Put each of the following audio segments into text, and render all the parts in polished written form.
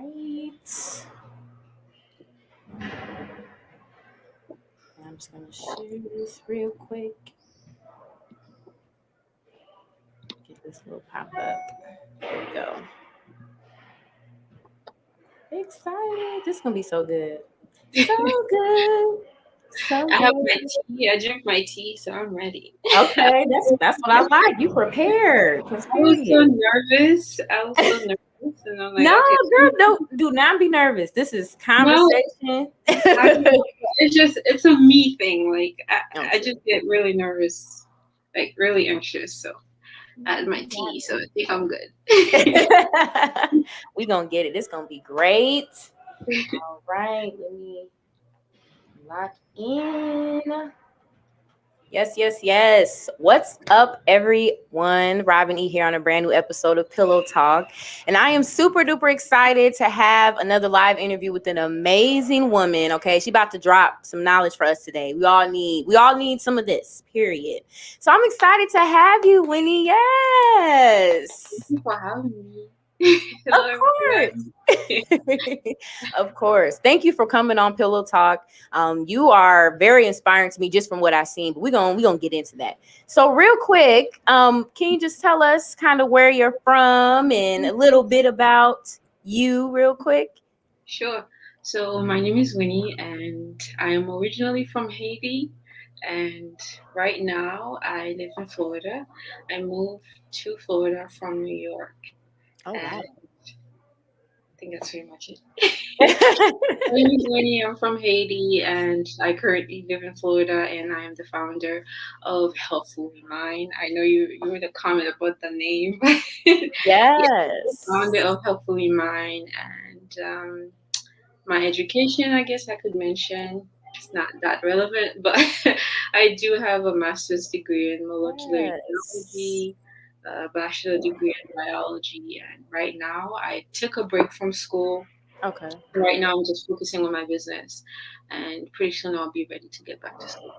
right. I'm just gonna share this real quick. Get this little pop up. There we go. Excited. This is gonna be so good. So good. So I have good. my tea. I drink my tea, so I'm ready. Okay, that's what I like. You prepared. Cause I was so period. nervous. I was so nervous, and I'm like, No, okay, girl, do not be nervous. This is no, conversation. I don't know. It's a me thing. Like I Okay. just get really nervous, like really anxious. So I had my You got tea, so I think I'm good. it. We gonna get it. It's gonna be great. All right, let me lock in. Yes, yes, yes. What's up, everyone? Robin E here on a brand new episode of Pillow Talk. And I am super duper excited to have another live interview with an amazing woman. Okay, she about to drop some knowledge for us today. We all need some of this, period. So I'm excited to have you, Winnie. Thank Yes. you for having me. Of Hello, course. everyone. Of course. Thank you for coming on Pillow Talk. You are very inspiring to me just from what I've seen, but we're gonna get into that. So real quick, can you just tell us kind of where you're from and a little bit about you real quick? Sure. So my name is Winnie, and I am originally from Haiti. And right now, I live in Florida. I moved to Florida from New York, Oh and wow. I think that's pretty much it. My name is Winnie. I'm from Haiti, and I currently live in Florida. And I am the founder of Healthfully Mine. I know you were the comment about the name. Yeah, the founder Yes. of Healthfully Mine, and my education, I guess I could mention. It's not that relevant, but I do have a master's degree in molecular Yes. immunology, a bachelor degree in biology, and right now I took a break from school. Okay. Right now I'm just focusing on my business, and pretty soon I'll be ready to get back to school.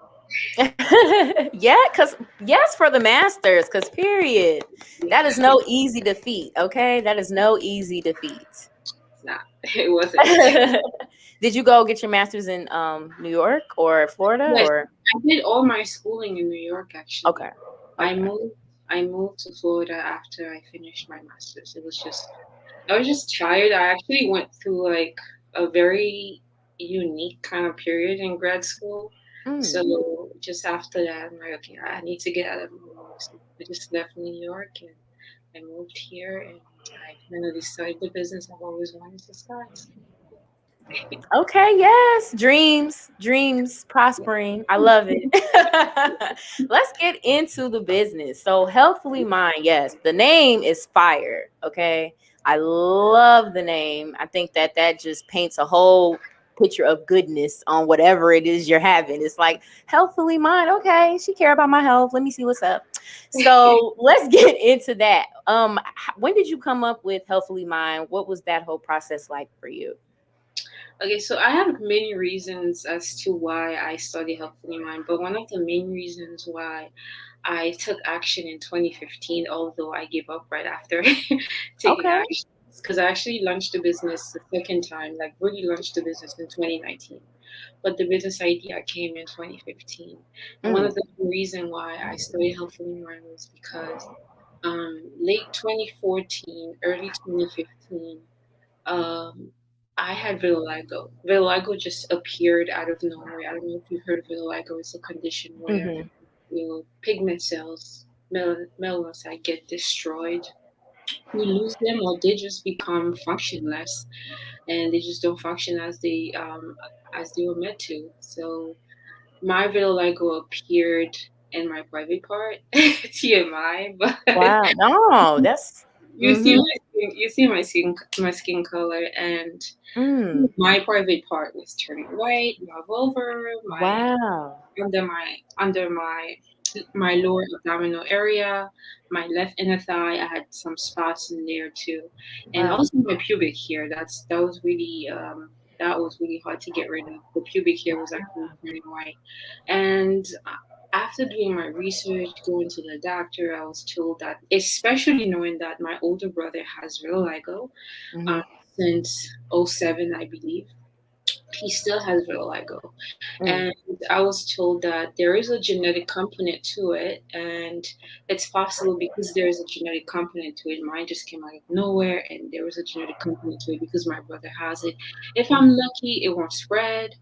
Yeah, because yes, for the masters, because period. Yeah, That is no easy defeat. Okay. That is no easy defeat. it's not. It wasn't. Did you go get your master's in New York or Florida Yes, or I did all my schooling in New York actually. okay. I Okay. moved I moved to Florida after I finished my master's. I was just tired. I actually went through like a very unique kind of period in grad school. Mm. So just after that, I'm like, okay, I need to get out of New York. So I just left New York and I moved here and I finally started the business I've always wanted to start. Okay, yes. Dreams prospering. I love it. Let's get into the business. So, Healthfully Mine, yes, the name is fire. Okay. I love the name. I think that just paints a whole picture of goodness on whatever it is you're having. It's like Healthfully Mine. Okay, she care about my health. Let me see what's up. So, let's get into that. When did you come up with Healthfully Mine? What was that whole process like for you? Okay, so I have many reasons as to why I study Healthfully Mind, but one of the main reasons why I took action in 2015, although I gave up right after taking Okay. action, because I actually launched the business the second time, like really launched the business in 2019. But the business idea came in 2015. And one Mm. of the reasons why I studied Healthfully Mind was because late 2014, early 2015, um, I had vitiligo. Vitiligo just appeared out of nowhere. I don't know if you've heard of vitiligo. It's a condition where Mhm. your pigment cells, melanocytes, get destroyed. You lose them, or they just become functionless, and they just don't function as they were meant to. So my vitiligo appeared in my private part, TMI, but Wow. No, that's you see mhm. my skin, my skin color, and Mm. my private part was turning white, my vulva, my Wow. under my lower abdominal area, my left inner thigh. I had some spots in there too, and Wow. also my pubic hair. That was really hard to get rid of. The pubic hair was actually turning white, and after doing my research, going to the doctor, I was told that, especially knowing that my older brother has vitiligo, um, Mhm. since '07, I believe. He still has vitiligo. Mm, And I was told that there is a genetic component to it, and it's possible because there is a genetic component to it. Mine just came out of nowhere, and there was a genetic component to it because my brother has it. If I'm mm, lucky, it won't spread.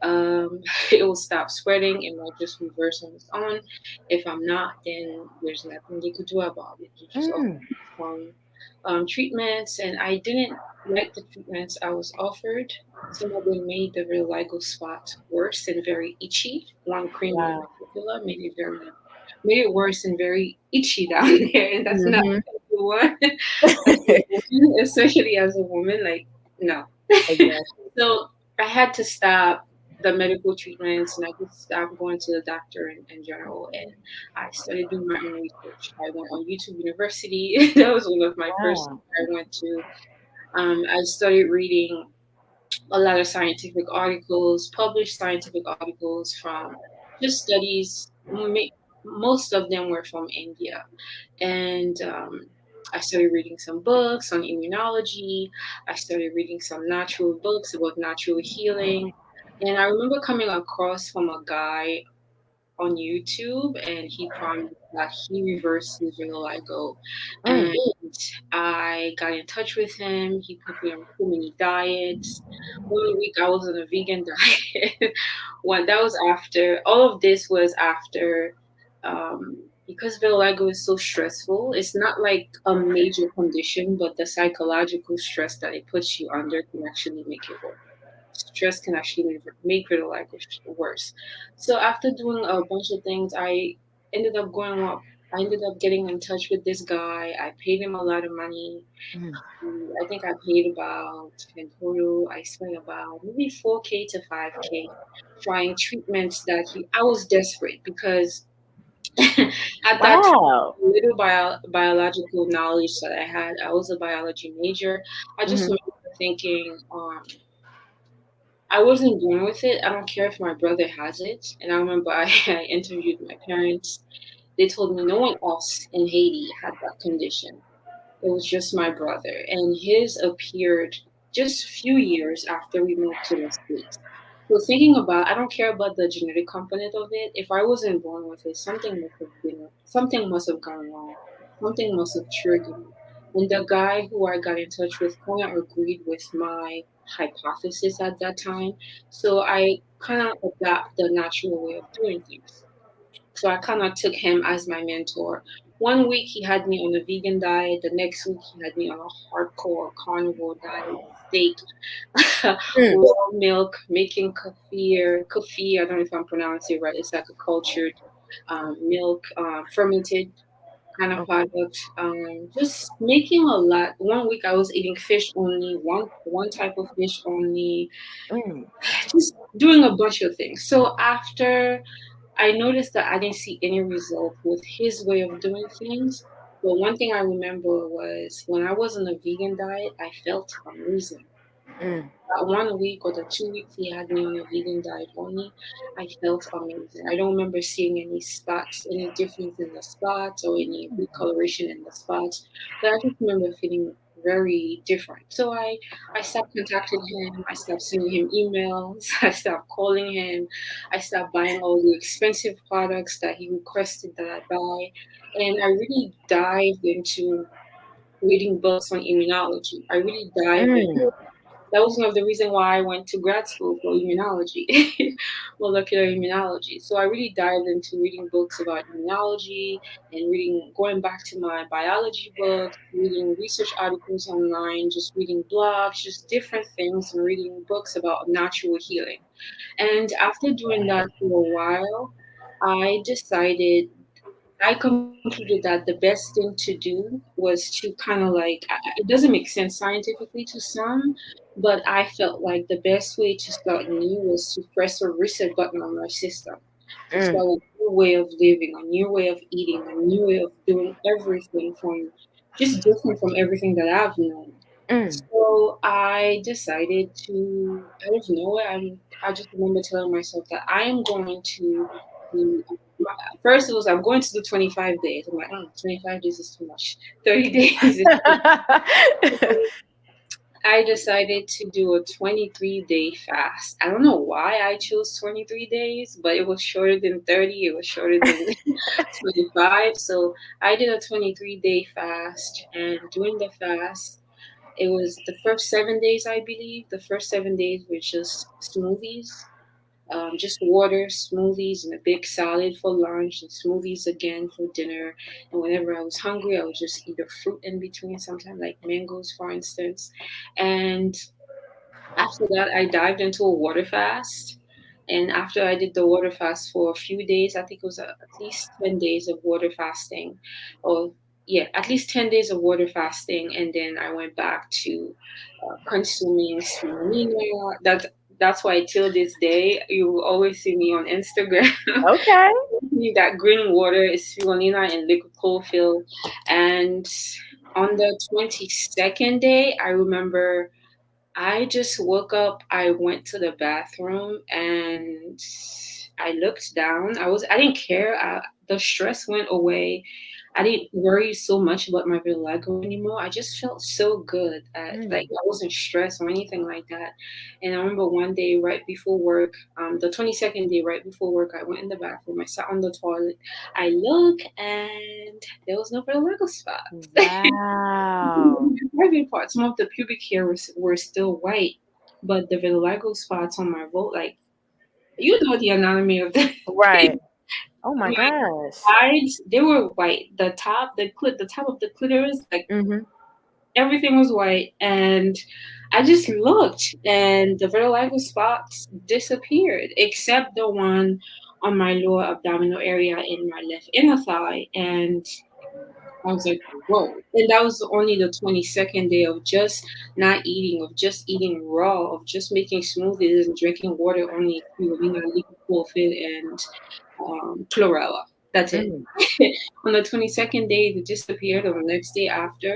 Um, it will stop spreading. It might just reverse on its own. If I'm not, then there's nothing they could do about it. You just offer mm. some treatments, and I didn't like the treatments I was offered. Some of them made the vitiligo spot worse and very itchy. One cream in Wow. particular made it worse and very itchy down there, and that's not Hmm. what you want as a woman, especially as a woman. Like, no. Exactly. So I had to stop the medical treatments, and I just stopped going to the doctor in general. And I started doing my own research. I went on YouTube University. That was one of my first Wow. I went to. I started reading a lot of scientific articles, published scientific articles from just studies. Most of them were from India, and I started reading some books on immunology. I started reading some natural books about natural healing, and I remember coming across from a guy on YouTube, and he promised that he reversed his vitiligo. And Mm. I got in touch with him. He put me on too many diets. One week I was on a vegan diet. One that was after all of this was after because vitiligo is so stressful. It's not like a major condition, but the psychological stress that it puts you under can actually make it worse. Stress can actually make vitiligo worse. So after doing a bunch of things, ended up going up. I ended up getting in touch with this guy. I paid him a lot of money. Mm. I think I paid about in total. I spent about maybe 4K to 5K trying treatments that he. I was desperate because at that time, Wow. little biological knowledge that I had. I was a biology major. I just Hmm. remember thinking, I wasn't born with it. I don't care if my brother has it. And I remember I interviewed my parents. They told me no one else in Haiti had that condition. It was just my brother, and his appeared just a few years after we moved to the States. So thinking about, I don't care about the genetic component of it. If I wasn't born with it, something must have gone wrong. Something must have triggered me. And the guy who I got in touch with kind of agreed with my hypothesis at that time. So I kind of adapt the natural way of doing things. So I kind of took him as my mentor. One week he had me on a vegan diet. The next week he had me on a hardcore carnivore diet, steak, Mm. raw milk, making kefir. Kefir, I don't know if I'm pronouncing it right. It's like a cultured milk, fermented kind of Okay. product. Just making a lot. One week I was eating fish only, one type of fish only, Mm. just doing a bunch of things. So after I noticed that I didn't see any result with his way of doing things. But one thing I remember was when I was on a vegan diet, I felt amazing. Mm. That 1 week or the 2 weeks he had me on a vegan diet only, I felt amazing. I don't remember seeing any spots, any difference in the spots or any recoloration in the spots, but I just remember feeling very different. So I stopped contacting him. I stopped sending him emails. I stopped calling him. I stopped buying all the expensive products that he requested that I buy. And I really dived into reading books on immunology. I really dived in Mm. that was one of the reasons why I went to grad school for immunology, molecular immunology. So I really dived into reading books about immunology and going back to my biology books, reading research articles online, just reading blogs, just different things, and reading books about natural healing. And after doing that for a while, I decided I concluded that the best thing to do was to kind of it doesn't make sense scientifically to some, but I felt like the best way to start new was to press a reset button on my system, to Mm. start a new way of living, a new way of eating, a new way of doing everything from just different from everything that I've known. Mm. So I decided to, out of nowhere, I just remember telling myself that I am going to do. First, it was I'm going to do 25 days. I'm like, 25 days is too much. 30 days is too much. I decided to do a 23-day fast. I don't know why I chose 23 days, but it was shorter than 30, it was shorter than 25. So I did a 23-day fast, and during the fast, it was the first 7 days, I believe. The first 7 days were just smoothies, just water, smoothies, and a big salad for lunch, and smoothies again for dinner. And whenever I was hungry, I would just eat a fruit in between, sometimes like mangoes, for instance. And after that, I dived into a water fast. And after I did the water fast for a few days, I think it was at least 10 days of water fasting, or yeah, at least 10 days of water fasting. And then I went back to consuming spirulina. That's why till this day, you will always see me on Instagram. Okay. That green water is spirulina and liquid chlorophyll. And on the 22nd day, I remember I just woke up. I went to the bathroom and I looked down. I didn't care. The stress went away. I didn't worry so much about my vitiligo anymore. I just felt so good. Like Mm. I wasn't stressed or anything like that. And I remember one day right before work, the 22nd day right before work, I went in the bathroom. I sat on the toilet. I look and there was no vitiligo spot. Wow. The private part, some of the pubic hair were still white, but the vitiligo spots on my vote, like you know, the anatomy of the Right. Oh my my gosh. sides, they were white. The top of the clitoris, like Mm-hmm. everything was white, and I just looked, and the vitiligo spots disappeared, except the one on my lower abdominal area in my left inner thigh, and I was like, whoa. And that was only the 22nd day of just not eating, of just eating raw, of just making smoothies and drinking water only, liquid chlorophyll and chlorella. That's it. Mm. On the 22nd day, it disappeared. On the next day after,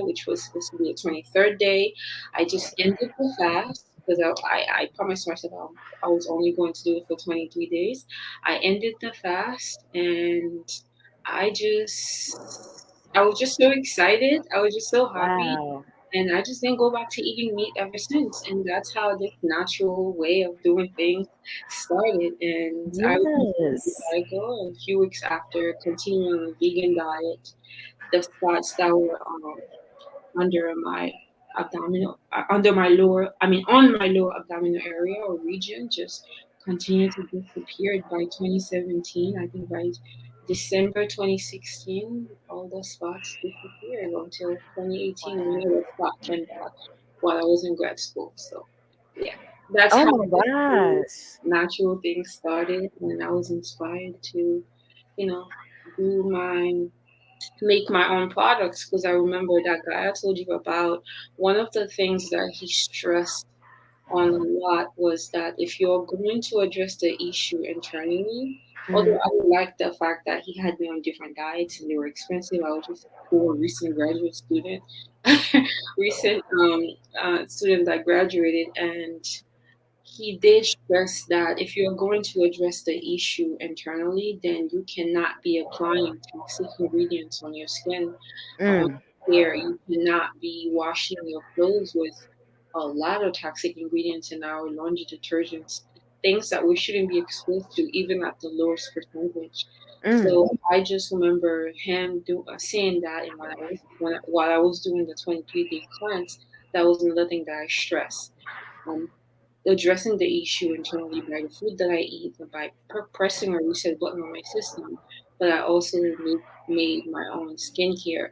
which was supposed to be the 23rd day, I just ended the fast because I promised myself I was only going to do it for 23 days. I ended the fast, and I was just so excited. I was just so happy. Wow. And I just didn't go back to eating meat ever since. And that's how this natural way of doing things started. And I was Yes. like, oh, a few weeks after continuing a vegan diet, the spots that were under my under my lower, I mean, on my lower abdominal area or region, just continued to disappear by 2017. I think by December 2016, all the spots disappeared until 2018 when the spot came back while I was in grad school. So, yeah, that's Oh how my this whole gosh. natural thing started. And I was inspired to, you know, do make my own products because I remember that guy I told you about. One of the things that he stressed on a lot was that if you're going to address the issue internally, although Mm. I like the fact that he had me on different diets and they were expensive, I was just a poor recent graduate student, recent student that graduated, and he did stress that if you're going to address the issue internally, then you cannot be applying toxic ingredients on your skin or on Mm. your hair. You cannot be washing your clothes with a lot of toxic ingredients in our laundry detergents, things that we shouldn't be exposed to, even at the lowest percentage. Mm. So I just remember him saying that, and while I was doing the 23-day cleanse, that was another thing that I stressed. Um, addressing the issue internally by the food that I eat and by pressing a reset button on my system. But I also made my own skincare,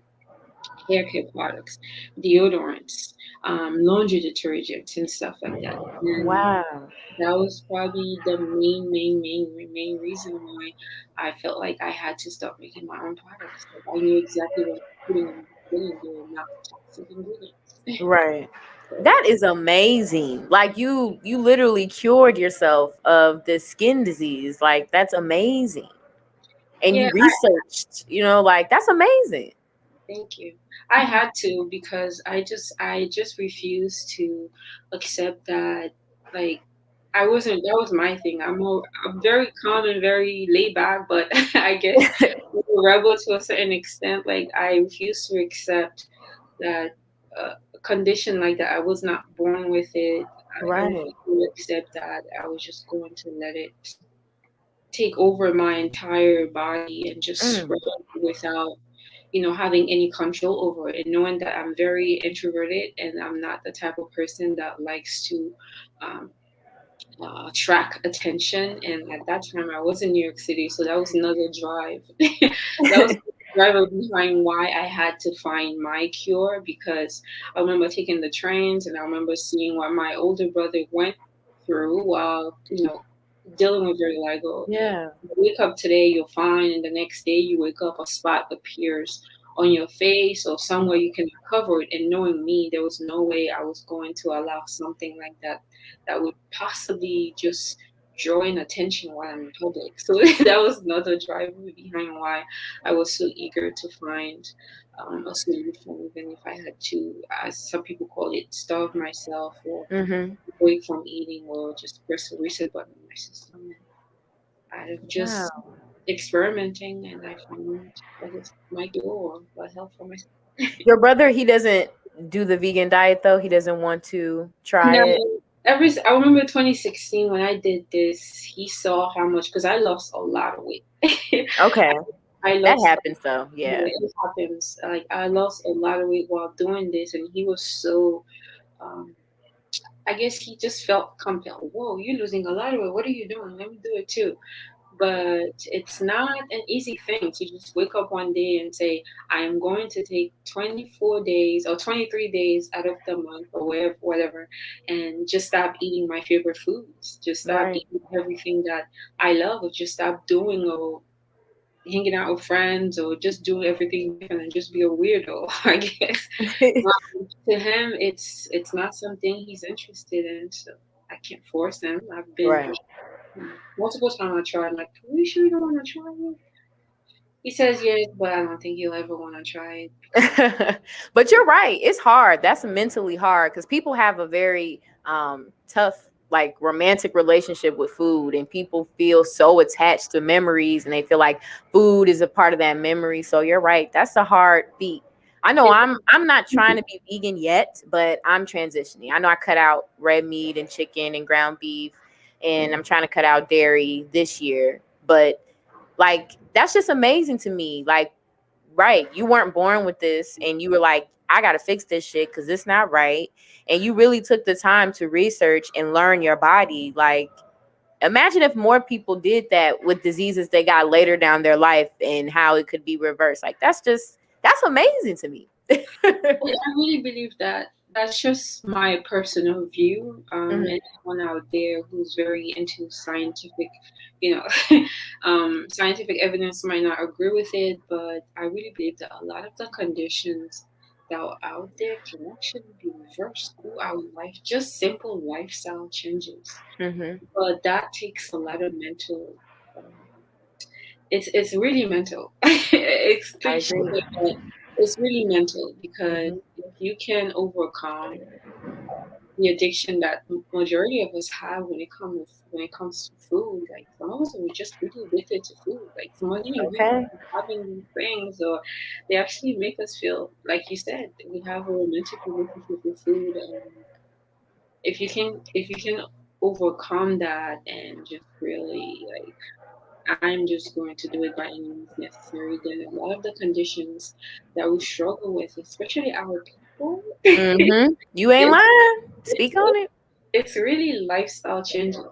hair care products, deodorants, laundry detergents, and stuff like that. And Wow. that was probably the main reason why I felt like I had to start making my own products. Like I knew exactly what I was putting in my skin and they were not toxic ingredients. Right. So That is amazing. Like you literally cured yourself of this skin disease. Like that's amazing. And yeah, you researched, like that's amazing. thank you. I had to because I just refused to accept that, like, I wasn't that was my thing. I'm very calm and very laid back, but I guess I'm a rebel to a certain extent. Like I refuse to accept that condition like that. I was not born with it. I Right. refused to accept that. I was just going to let it take over my entire body and just Mm, spread without, having any control over it, and knowing that I'm very introverted and I'm not the type of person that likes to um, track attention. And at that time, I was in New York City, so that was another drive. That was the driver behind why I had to find my cure, because I remember taking the trains and I remember seeing what my older brother went through while, dealing with your like, oh, yeah. you wake up today, you're fine, and the next day you wake up, a spot appears on your face or somewhere you cannot cover it. And knowing me, there was no way I was going to allow something like that that would possibly just draw in attention while I'm in public. So that was another driver behind why I was so eager to find a solution, even if I had to, as some people call it, starve myself or Mm-hmm. away from eating or just press the reset button on my system. Out of just Wow. experimenting, and I found that it's my cure or what helped for myself. Your brother, he doesn't do the vegan diet though. He doesn't want to try No, it. I remember 2016 when I did this. He saw how much, because I lost a lot of weight. Okay. I That lost. happens though. Yeah, Yeah. it happens. Like I lost a lot of weight while doing this, and he was so. Um, I guess he just felt compelled. Whoa, you're losing a lot of weight. What are you doing? Let me do it too. But it's not an easy thing to just wake up one day and say, I am going to take 24 days or 23 days out of the month or whatever, and just stop eating my favorite foods. Just stop Right. eating everything that I love, or just stop doing or hanging out with friends or just doing everything different and just be a weirdo, I guess. To him, it's not something he's interested in, so I can't force him. I've been Right. multiple times I tried, like, are you sure you don't want to try it? He says yes, but I don't think he'll ever want to try it because But you're right. It's hard. That's mentally hard because people have a very tough, like romantic relationship with food, and people feel so attached to memories, and they feel like food is a part of that memory. So you're right. That's a hard feat. I know it, I'm not trying to be vegan yet, but I'm transitioning. I know I cut out red meat and chicken and ground beef, and I'm trying to cut out dairy this year. But like that's just amazing to me. Like, right, you weren't born with this, and you were like, I gotta fix this shit because it's not right. And you really took the time to research and learn your body. Like, imagine if more people did that with diseases they got later down their life and how it could be reversed. Like, that's amazing to me. I really believe that that's just my personal view. Mhm, Anyone out there who's very into scientific, you know, scientific evidence might not agree with it, but I really believe that a lot of the conditions that are out there can actually be reversed through our life, just simple lifestyle changes. mhm. But that takes a lot of mental. Um, it's really mental. It's I cliche, agree. but it's really mental, because Mhm. if you can overcome the addiction that majority of us have when it comes to food, like some of us are just really addicted to food. Like some of you Okay. having these things, or they actually make us feel like you said we have a romantic relationship with food. And if you can overcome that and just really like, I'm just going to do it by any means necessary, then a lot of the conditions that we struggle with, especially our people, Mhm. You ain't it's lying. it's Speak on it. it's really lifestyle changes.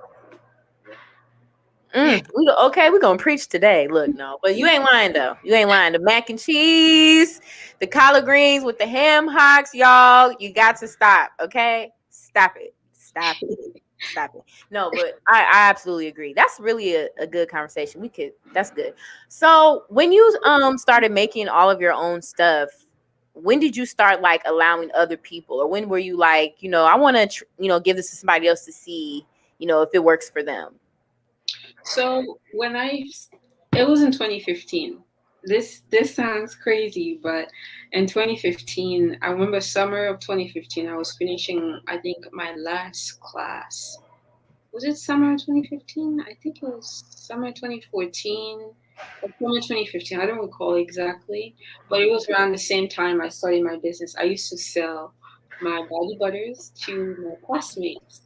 Okay, we're gonna preach today. Look, no, but you ain't lying though. You ain't lying. The mac and cheese, the collard greens with the ham hocks, y'all. You got to stop. Okay, stop it. Stop it. Stop it. No, but I absolutely agree. That's really a good conversation. We could. That's good. So when you started making all of your own stuff, when did you start like allowing other people, or when were you like, I want to, give this to somebody else to see, if it works for them? So it was in 2015. This sounds crazy, but in 2015, I remember summer of 2015, I was finishing, I think, my last class. Was it summer 2015? I think it was summer 2014 or summer 2015. I don't recall exactly, but it was around the same time I started my business. I used to sell my body butters to my classmates.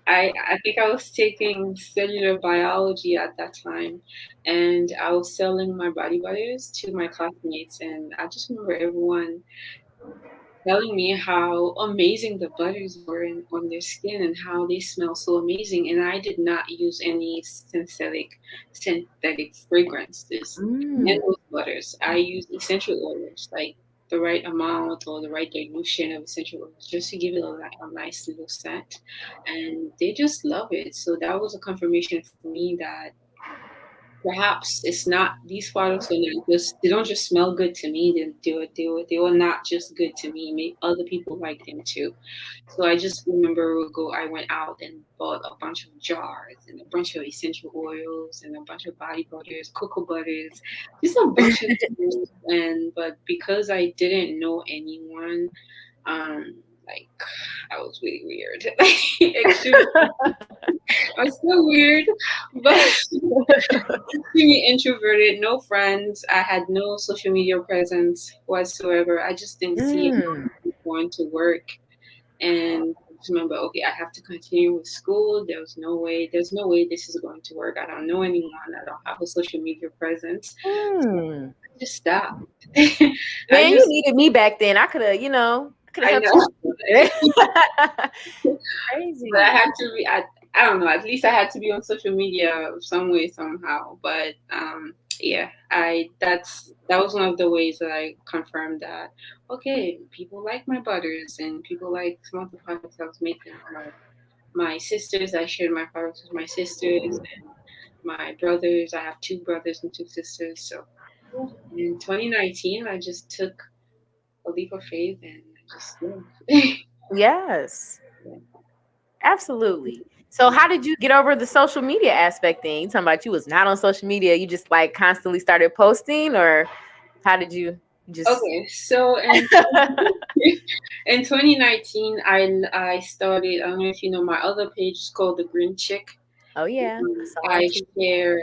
I think I was taking cellular biology at that time, and I was selling my body butters to my classmates, and I just remember everyone telling me how amazing the butters were on their skin and how they smell so amazing. And I did not use any synthetic fragrances in Mm. those butters. I used essential oils, like the right amount or the right dilution of essential oils, just to give it a nice little scent. And they just love it. So that was a confirmation for me that perhaps it's not, these products are not just, they don't just smell good to me, they were not just good to me. Maybe other people like them too. So I just remember I went out and bought a bunch of jars and a bunch of essential oils and a bunch of body butters, cocoa butters, just a bunch of things. And but because I didn't know anyone, um like I was really weird. Extremely, I was so weird, but extremely introverted, no friends. I had no social media presence whatsoever. I just didn't see Mm. it going to work. And I just remember, okay, I have to continue with school. There's no way this is going to work. I don't know anyone. I don't have a social media presence. Mm. I just stopped. I Man, you just, needed me back then. I could have, I could have I helped know. you out. But I Crazy. had to be. I don't know. At least I had to be on social media some way somehow. But yeah, I that was one of the ways that I confirmed that okay, people like my butters and people like some of the products I was making. My sisters, I shared my products with my sisters and my brothers. I have two brothers and two sisters. So yeah, in 2019, I just took a leap of faith and I just yeah. Yes, Yeah. absolutely. So how did you get over the social media aspect thing? You talking about you was not on social media, you just like constantly started posting, or how did you just Okay, so in 2019, I started. I don't know if you know my other page is called the Green Chick. Oh yeah, I saw I that too. share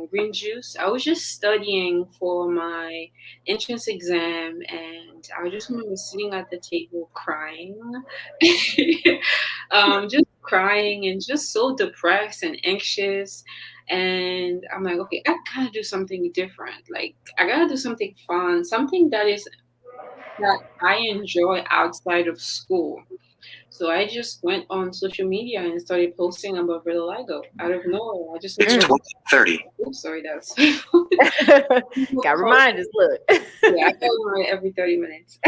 green juice. I was just studying for my entrance exam, and I just remember sitting at the table crying, just crying and just so depressed and anxious. And I'm like, okay, I gotta do something different. Like, I gotta do something fun, something that I enjoy outside of school. So I just went on social media and started posting about vitiligo out of nowhere. I just It's remember, Mm. 2030. oops, sorry, that's people Got call, reminders, look. yeah, I call them every 30 minutes.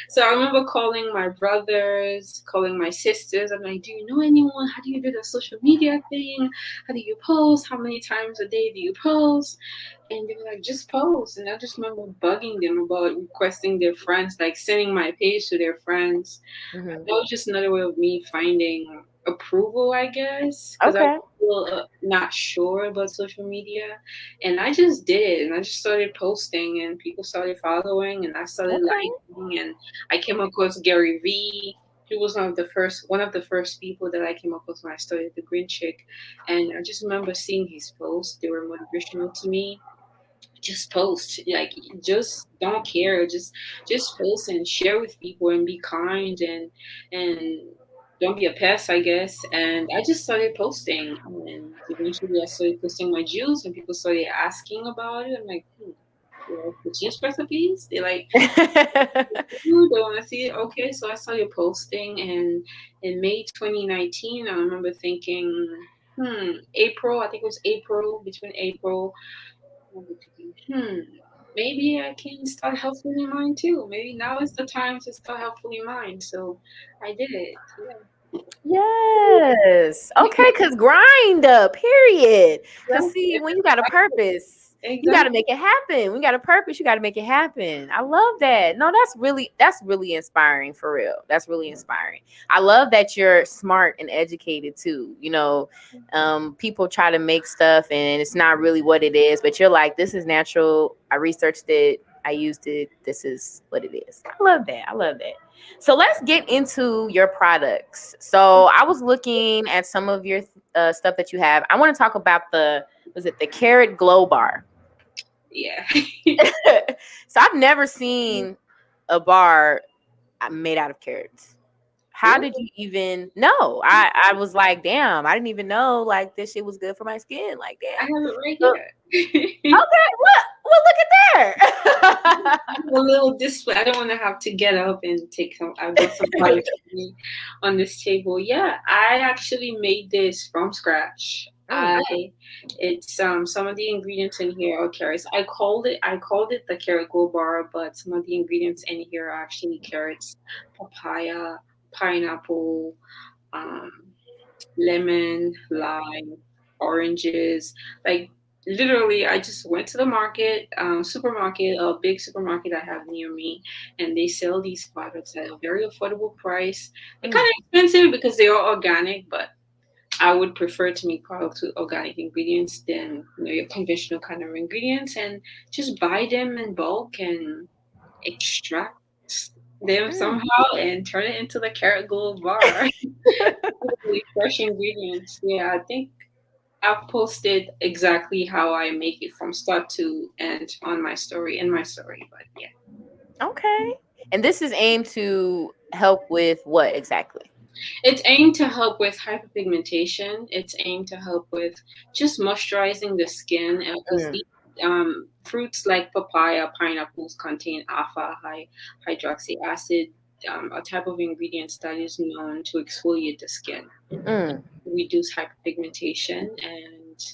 So I remember calling my brothers, calling my sisters. I'm like, do you know anyone? How do you do the social media thing? How do you post? How many times a day do you post? And they were like, just post. And I just remember bugging them about requesting their friends, like sending my page to their friends. Mhm. That was just another way of me finding approval, I guess, because I was Okay. still not sure about social media. And I just did it, and I just started posting, and people started following, and I started Okay. liking, and I came across Gary Vee. He was one of the first people that I came across when I started the Green Chick, and I just remember seeing his posts. They were motivational to me. Just post, like, just don't care, just post and share with people and be kind and don't be a pest, I guess. And I just started posting, and eventually I started posting my juice and people started asking about it. I'm like, they like the juice recipes, they like food, they want to see it. Okay, so I started posting, and in May 2019 I remember thinking, April, I think it was April, between April, I was thinking, maybe I can start Healthfully Mine too. Maybe now is the time to start Healthfully Mine. So I did it. Yes. Okay, cause grind up, period. Cause see, Yeah. when you got a purpose, you gotta Exactly. make it happen. When you got a purpose, you gotta make it happen. I love that. No, that's really inspiring for real. That's really inspiring. I love that you're smart and educated too. People try to make stuff and it's not really what it is, but you're like, this is natural. I researched it, I used it. This is what it is. I love that. I love that. So let's get into your products. So I was looking at some of your stuff that you have. I want to talk about the carrot glow bar. Yeah. So I've never seen a bar made out of carrots. How did you Really? even know? I was like, damn, I didn't even know like this shit was good for my skin. Like, I damn. have it right So, here. okay, what? Well, look at A little display. I don't want to have to get up and take some. I brought some there. products with me on this table. Yeah, I actually made this from scratch. Mm, It's some of the ingredients in here are carrots. I called it the carrot gold bar, but some of the ingredients in here are actually carrots, papaya, pineapple, um, lemon, lime, oranges. Like literally, I just went to the market, supermarket, a big supermarket I have near me, and they sell these products at a very affordable price. They're kind mm, of expensive because they are organic, but I would prefer to make products with organic ingredients than your conventional kind of ingredients, and just buy them in bulk and extract them mm. somehow and turn it into the carrot gold bar. Really fresh ingredients. Yeah, I think I've posted exactly how I make it from start to end on my story, in my story. But yeah, Okay. And this is aimed to help with what exactly? it's aimed to help with hyperpigmentation. It's aimed to help with just moisturizing the skin because Mm, the fruits like papaya, pineapples contain alpha hydroxy acid, a type of ingredient that is known to exfoliate the skin, mm, reduce hyperpigmentation, and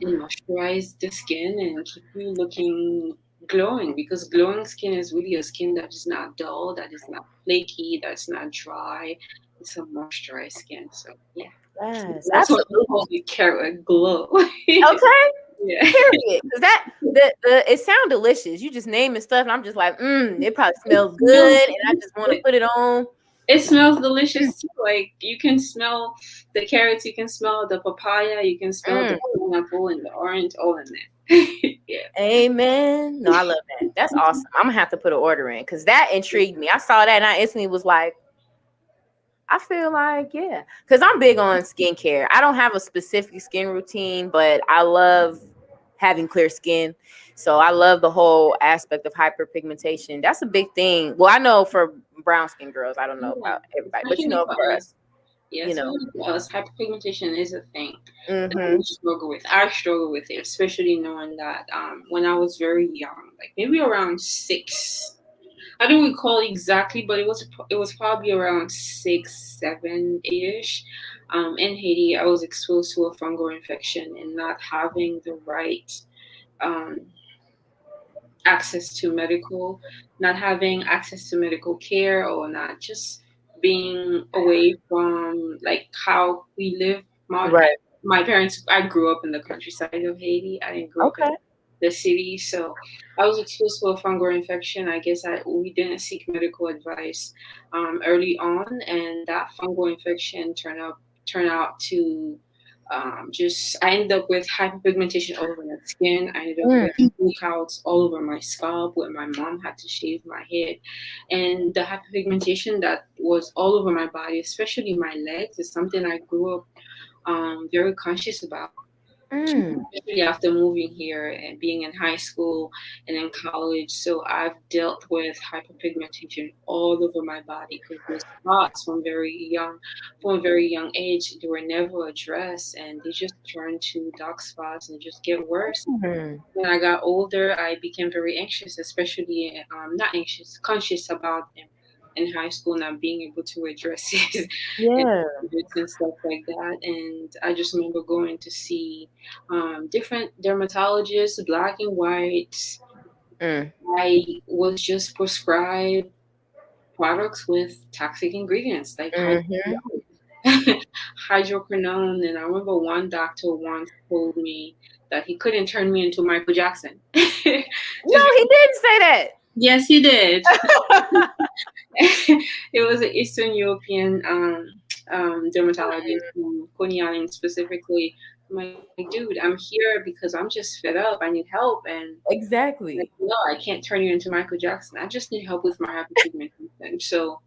moisturize the skin and keep you looking glowing, because glowing skin is really a skin that is not dull, that is not flaky, that's not dry. It's a moisturized skin. So yeah, yes, that's what we absolutely. call the carrot glow. Okay. Yeah. Period. Because that the it sounds delicious. You just naming stuff, and I'm just like, it probably It smells smells good, and I just want to it, put it on. it smells Mm, delicious too. Like you can smell the carrots, you can smell the papaya, you can smell the mm. pineapple and the orange all in there. Yeah. Amen. No, I love that. That's awesome. I'm gonna have to put an order in because that intrigued me. I saw that and I instantly was like, I feel like, yeah, because I'm big on skincare. I don't have a specific skin routine, but I love having clear skin. So I love the whole aspect of hyperpigmentation. That's a big thing. Well, I know for brown skin girls, I don't know Yeah. about everybody, but Especially for for us. us, Yeah, you know. especially for us, hyperpigmentation is a thing that Mm-hmm. we struggle with. I struggle with it, especially knowing that when I was very young, like maybe around 6. I don't recall exactly, but it was probably around 6, 7, 8ish. In Haiti, I was exposed to a fungal infection and not having the right um, access to not having access to medical care, or not just being away from like how we live. Right. My parents, I grew up in the countryside of Haiti. I didn't grow up in Okay. the city, so I was exposed to a fungal infection. I guess we didn't seek medical advice early on, and that fungal infection turned out to just I ended up with hyperpigmentation all over my skin. I ended up Mm, with breakouts all over my scalp where my mom had to shave my head. And the hyperpigmentation that was all over my body, especially my legs, is something I grew up very conscious about, mm, especially after moving here and being in high school and in college. So I've dealt with hyperpigmentation all over my body because those spots from a very young age, they were never addressed, and they just turn to dark spots and just get worse. mm. When I got older, I became very anxious, especially not anxious, conscious about them in high school, not being able to address it and Yeah. and stuff like that. And I just remember going to see different dermatologists, black and white. Mm, I was just prescribed products with toxic ingredients like mm-hmm. hydroquinone. And I remember one doctor once told me that he couldn't turn me into Michael Jackson. No, Just he didn't say that. yes, he did. It was an Eastern European dermatologist from Coney Island specifically. I'm like, dude, I'm here because I'm just fed up. I need help, and like, Exactly. no, I can't turn you into Michael Jackson. I just need help with my hyperpigmentation. So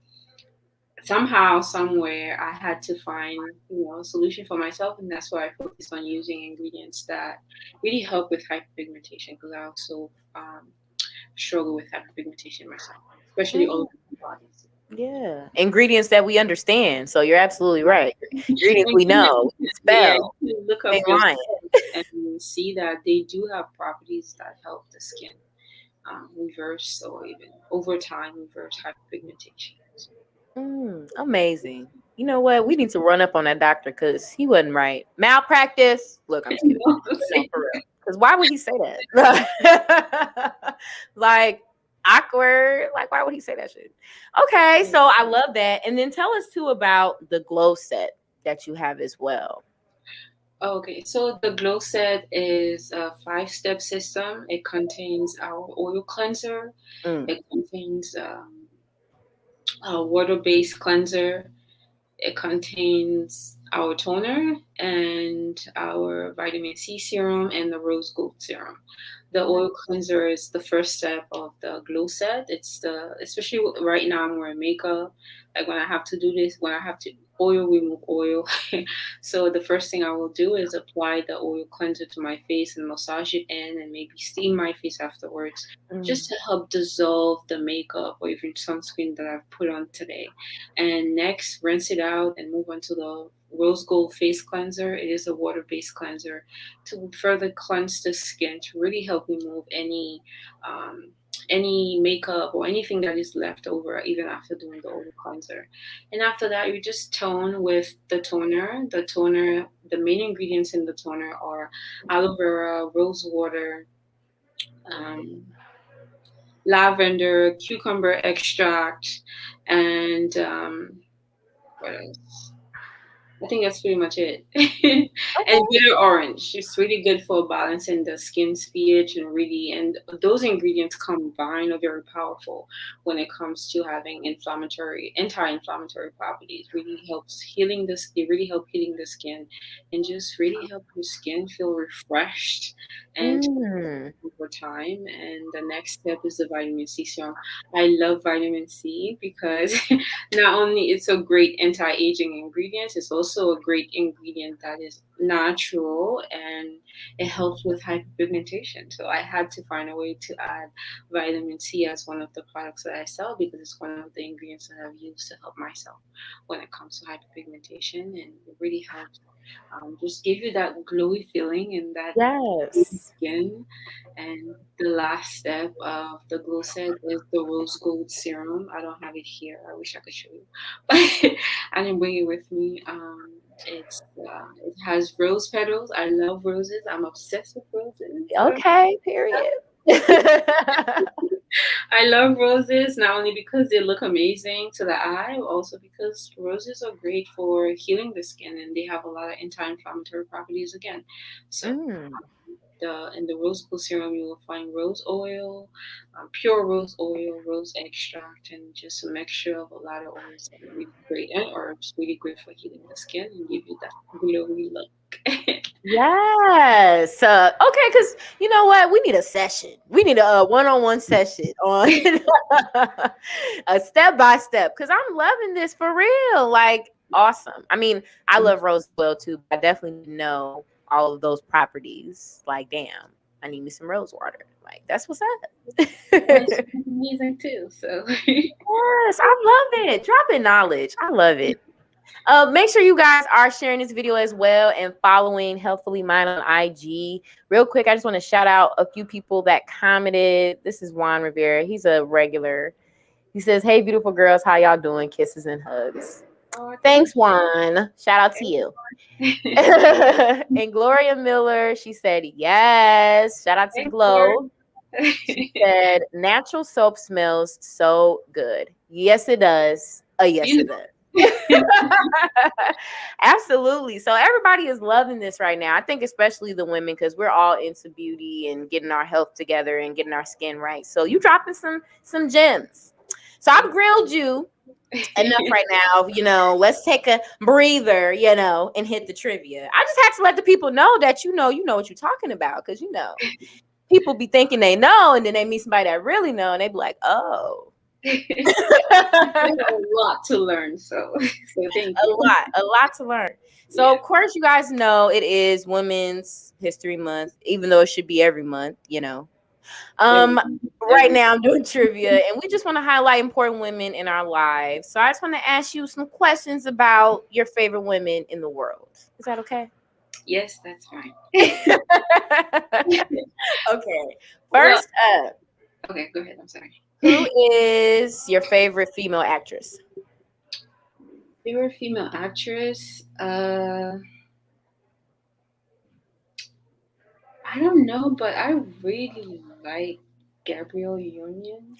somehow, somewhere, I had to find, a solution for myself, and that's why I focused on using ingredients that really help with hyperpigmentation, because I also struggle with hyperpigmentation myself, especially all over Mm. my Yeah. Ingredients that we understand. So you're absolutely right. Ingredients And we know, we can yeah, spell. you can look up Ain't lying. yourself and see that they do have properties that help the skin reverse or even over time reverse hyperpigmentation. So, Amazing. You know what? We need to run up on that doctor because he wasn't right. Malpractice. Look, I'm just kidding. no, But no, for real. Because why would he say that? Like awkward. Like why would he say that shit? Okay, so I love that. And then tell us too about the glow set that you have as well. okay, so the glow set is a 5-step system. It contains our oil cleanser. Mm, It contains a water-based cleanser. It contains our toner and our vitamin C serum and the rose gold serum. The oil cleanser is the first step of the glow set. It's the especially right now I'm wearing makeup. Like when I have to do this, when I have to oil remove oil. So the first thing I will do is apply the oil cleanser to my face and massage it in and maybe steam my face afterwards just mm, to help dissolve the makeup or even sunscreen that I've put on today. And next, rinse it out and move on to the rose gold face cleanser. It is a water-based cleanser to further cleanse the skin to really help remove um, any makeup or anything that is left over even after doing the oil cleanser. And after that, you just tone with the toner. The toner, the main ingredients in the toner are aloe vera, rose water, um, lavender, cucumber extract, and what else? I think that's pretty much it. And okay. bitter orange. It's really good for balancing the skin's pH and really, and those ingredients combined are very powerful when it comes to having anti-inflammatory properties. Really helps healing the skin, really help healing the skin and just really help your skin feel refreshed and Mm, over time. And the next step is the vitamin C serum. I love vitamin C because not only it's a great anti-aging ingredient, it's also a great ingredient that is natural and it helps with hyperpigmentation. So I had to find a way to add vitamin C as one of the products that I sell because it's one of the ingredients that I've used to help myself when it comes to hyperpigmentation, and it really helps just give you that glowy feeling and that yes. skin. And the last step of the glow set is the rose gold serum. I don't have it here. I wish I could show you, but I didn't bring it with me. It has rose petals. I love roses. I'm obsessed with roses. Okay, period. I love roses not only because they look amazing to the eye, but also because roses are great for healing the skin and they have a lot of anti-inflammatory properties again. So Mm. the in the rose gold serum you will find rose oil, pure rose oil, rose extract, and just a mixture of a lot of oils that are really great and herbs, really great for healing the skin and give you that glowy look. Yes. Okay, because you know what? We need a session. We need a one-on-one session on a step by step. Because I'm loving this for real. Like, awesome. I mean, I love rose oil too, but I definitely didn't know all of those properties. Like, damn, I need me some rose water. Like, that's what's up. That's Yes, amazing too. So I love it. Dropping knowledge. I love it. Make sure you guys are sharing this video as well and following Healthfully Mine on IG. Real quick, I just want to shout out a few people that commented. This is Juan Rivera. He's a regular. He says, "Hey, beautiful girls, how y'all doing? Kisses and hugs." oh, thank Thanks, Juan. Shout out to you. you. And Gloria Miller, she said, "Yes." Shout out to Thanks, Lord. Glow. She said, "Natural soap smells so good." Yes, it does. Yes, it You- does. Absolutely. So everybody is loving this right now. I think especially the women because we're all into beauty and getting our health together and getting our skin right. So you dropping some gems. So I've grilled you enough right now. Let's take a breather, and hit the trivia. I just have to let the people know that you know what you're talking about because people be thinking they know and then they meet somebody that really know and they be like, oh. There's a lot to learn, so thank you. A lot to learn. So Yeah. of course you guys know it is Women's History Month, even though it should be every month. Um, right Every now I'm doing trivia, and we just want to highlight important women in our lives. So I just want to ask you some questions about your favorite women in the world. Is that okay? yes, that's fine. Okay. Well, First up, okay, go ahead. I'm sorry. who is your favorite female actress? Favorite female actress? I don't know, but I really like Gabrielle Union.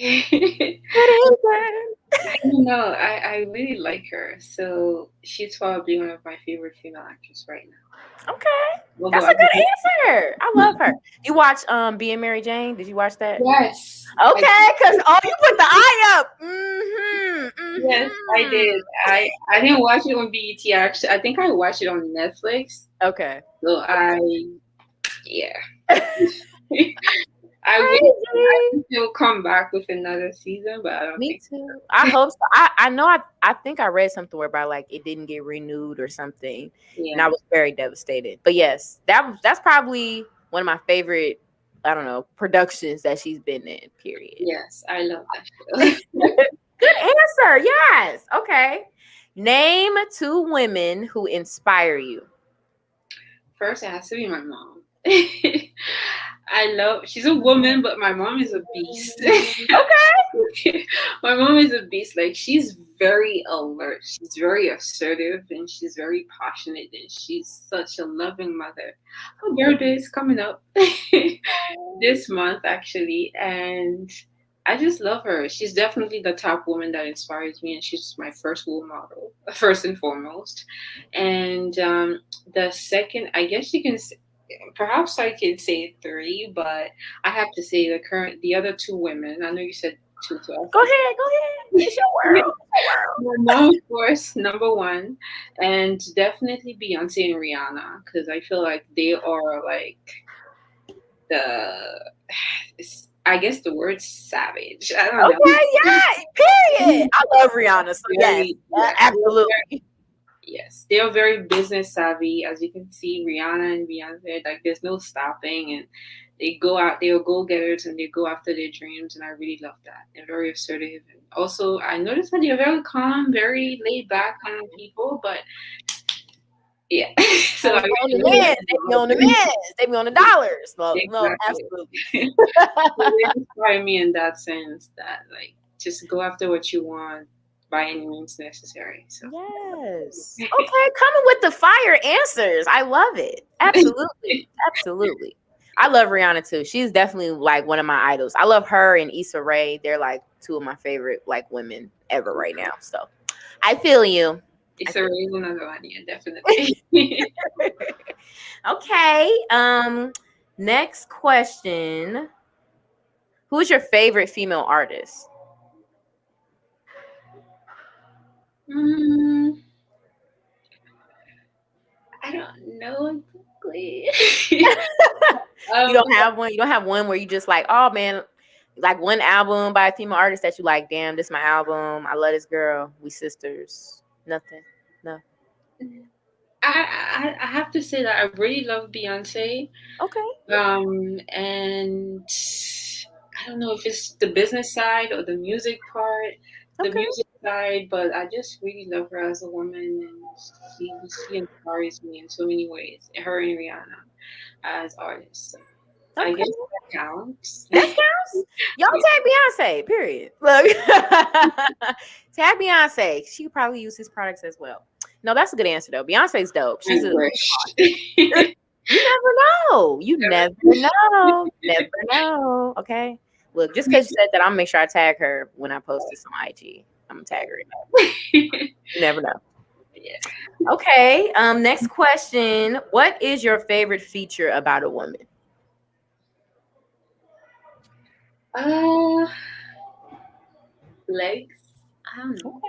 I Good answer. don't know. I really like her. So she's probably one of my favorite female actors right now. Okay. Although That's I a good haven't. answer. I love her. You watch Being Mary Jane? Did you watch that? Yes, Okay, because you put the eye up. Mm-hmm. yes, I Mm-hmm. did. I didn't watch it on BET. Actually, I think I watched it on Netflix. Okay. So yeah. I wish Crazy. he'll come back with another season, but I don't Me think. too. I hope so. I know I think I read something where about like it didn't get renewed or something, and Yeah. I was very devastated. But yes, that's probably one of my favorite. I don't know productions that she's been in. Period. Yes, I love that show. Good answer. Yes. Okay. Name two women who inspire you. First, it has to be my mom. She's a woman, but my mom is a beast. Okay. My mom is a beast. Like, she's very alert, she's very assertive, and she's very passionate, and she's such a loving mother. Her birthday is coming up this month, actually, and I just love her. She's definitely the top woman that inspires me, and she's my first role model, first and foremost. And the second, I guess you can, perhaps I can say three, but I have to say the other two women. I know you said two, so I have Go to say. ahead. Go ahead. It's your world. It's your world. My mom, of course, number one, and definitely Beyonce and Rihanna, because I feel like they are like the, I guess the word savage. I don't know. Okay. Yeah. Period. I love Rihanna. So yes, Very, yeah, absolutely. yes, they are very business savvy. As you can see, Rihanna and Beyonce, like there's no stopping, and they go out. They are go getters, and they go after their dreams. And I really love that. They're very assertive, and also I noticed that they're very calm, very laid back kind of people. But yeah, so I On the really meds, they be on the meds, they be on the dollars. Well, no, exactly. absolutely. They inspire me in that sense that like just go after what you want by any means necessary. So. Yes. Okay, coming with the fire answers. I love it. Absolutely. Absolutely. I love Rihanna too. She's definitely like one of my idols. I love her and Issa Rae. They're like two of my favorite like women ever right now. So I feel you. I It's a feel raise another one, yeah, definitely. okay. Next question. Who's your favorite female artist? Mm, I don't know exactly. You don't have one. You don't have one where you just like, oh man, like one album by a female artist that you like. Damn, this my album. I love this girl. We sisters. Nothing. No. I have to say that I really love Beyonce. Okay. And I don't know if it's the business side or the music part, the Okay. music side, but I just really love her as a woman, and she inspires me in so many ways. Her and Rihanna as artists. So I Okay. guess that counts. That counts. Y'all tag Beyonce. Period. Look. Tag Beyonce. She could probably use his products as well. No, that's a good answer though. Beyonce's dope. She's I a wish. You never know. You never know. Never know. Okay. Look, just because you said that, I'm gonna make sure I tag her when I post this on IG. I'm gonna tag her. You never know. Yeah. Okay. Next question. What is your favorite feature about a woman? Uh, legs. I don't know.